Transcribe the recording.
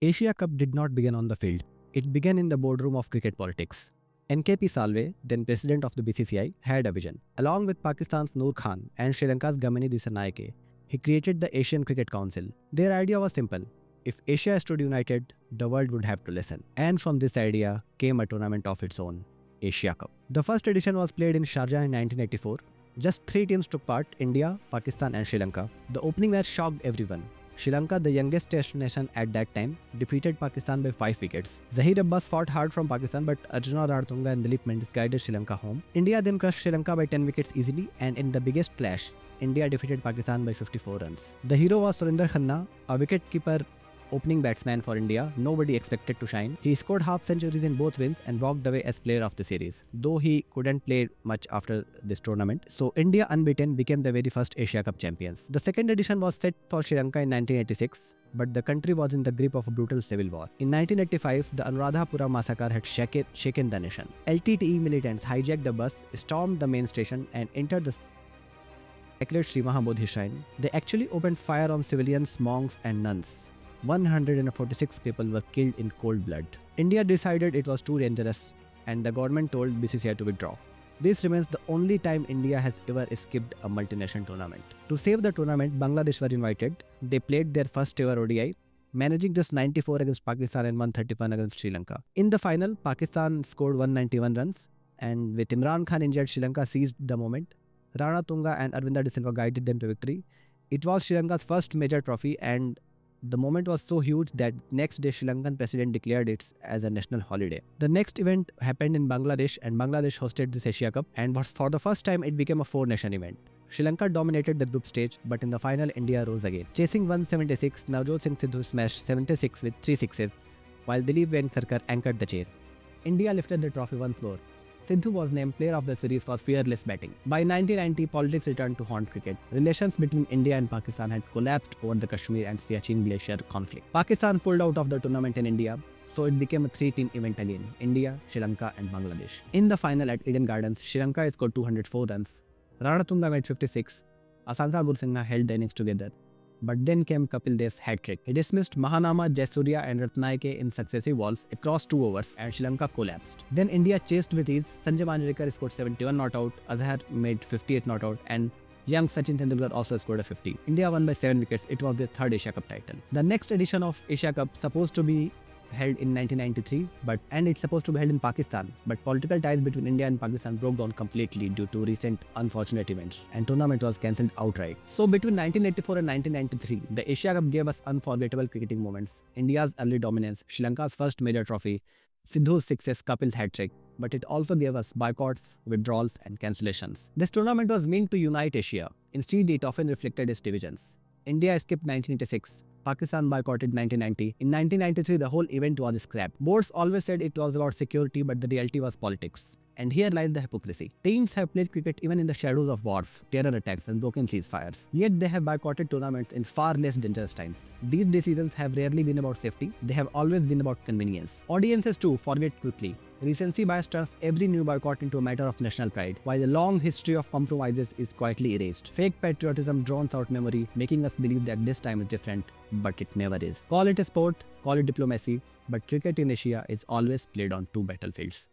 Asia Cup did not begin on the field. It began in the boardroom of cricket politics. NKP Salve, then president of the BCCI, had a vision. Along with Pakistan's Noor Khan and Sri Lanka's Gamini Dissanayake, he created the Asian Cricket Council. Their idea was simple. If Asia stood united, the world would have to listen. And from this idea came a tournament of its own, Asia Cup. The first edition was played in Sharjah in 1984. Just 3 teams took part: India, Pakistan and Sri Lanka. The opening match shocked everyone. Sri Lanka, the youngest test nation at that time, defeated Pakistan by 5 wickets. Zaheer Abbas fought hard from Pakistan, but Arjuna Ranatunga and Dilip Mendis guided Sri Lanka home. India then crushed Sri Lanka by 10 wickets easily, and in the biggest clash, India defeated Pakistan by 54 runs. The hero was Surinder Khanna, a wicket-keeper opening batsman for India. Nobody expected to shine. He scored half centuries in both wins and walked away as player of the series, though he couldn't play much after this tournament. So India, unbeaten, became the very first Asia Cup champions. The second edition was set for Sri Lanka in 1986, but the country was in the grip of a brutal civil war. In 1985, the Anuradhapura massacre had shaken the nation. LTTE militants hijacked the bus, stormed the main station and entered the sacred Sri Mahabodhi shrine. They actually opened fire on civilians, monks and nuns. 146 people were killed in cold blood. India decided it was too dangerous and the government told BCCI to withdraw. This remains the only time India has ever skipped a multinational tournament. To save the tournament, Bangladesh were invited. They played their first ever ODI, managing just 94 against Pakistan and 131 against Sri Lanka. In the final, Pakistan scored 191 runs, and with Imran Khan injured, Sri Lanka seized the moment. Ranatunga and Arvinda de Silva guided them to victory. It was Sri Lanka's first major trophy, and the moment was so huge that next day Sri Lankan president declared it as a national holiday. The next event happened in Bangladesh, and Bangladesh hosted this Asia Cup, and for the first time it became a 4-nation event. Sri Lanka dominated the group stage, but in the final India rose again. Chasing 176, Navjot Singh Sidhu smashed 76 with 3 sixes, while Dilip Venkatharkar anchored the chase. India lifted the trophy once more. Sidhu was named player of the series for fearless batting. By 1990, politics returned to haunt cricket. Relations between India and Pakistan had collapsed over the Kashmir and Siachen Glacier conflict. Pakistan pulled out of the tournament in India, so it became a 3-team event again: India, Sri Lanka and Bangladesh. In the final at Eden Gardens, Sri Lanka scored 204 runs. Ranatunga made 56. Asanta Gursingha held the innings together. But then came Kapil Dev's hat-trick. He dismissed Mahanama, Jayasuriya and Ratnayake in successive balls across 2 overs, and Sri Lanka collapsed. Then India chased with ease. Sanjay Manjrekar scored 71 not out, Azhar made 58 not out, and young Sachin Tendulkar also scored a 50. India won by 7 wickets. It was their 3rd Asia Cup title. The next edition of Asia Cup supposed to be held in 1993, and it's supposed to be held in Pakistan, but political ties between India and Pakistan broke down completely due to recent unfortunate events, and tournament was cancelled outright. So between 1984 and 1993, the Asia Cup gave us unforgettable cricketing moments: India's early dominance, Sri Lanka's first major trophy, Sidhu's sixes, Kapil's hat-trick, but it also gave us boycotts, withdrawals and cancellations. This tournament was meant to unite Asia. Instead, it often reflected its divisions. India skipped 1986. Pakistan boycotted 1990. In 1993, the whole event was scrapped. Boards always said it was about security, but the reality was politics. And here lies the hypocrisy. Teams have played cricket even in the shadows of wars, terror attacks and broken ceasefires. Yet they have boycotted tournaments in far less dangerous times. These decisions have rarely been about safety. They have always been about convenience. Audiences too forget quickly. Recency bias turns every new boycott into a matter of national pride, while the long history of compromises is quietly erased. Fake patriotism drowns out memory, making us believe that this time is different, but it never is. Call it a sport, call it diplomacy, but cricket in Asia is always played on 2 battlefields.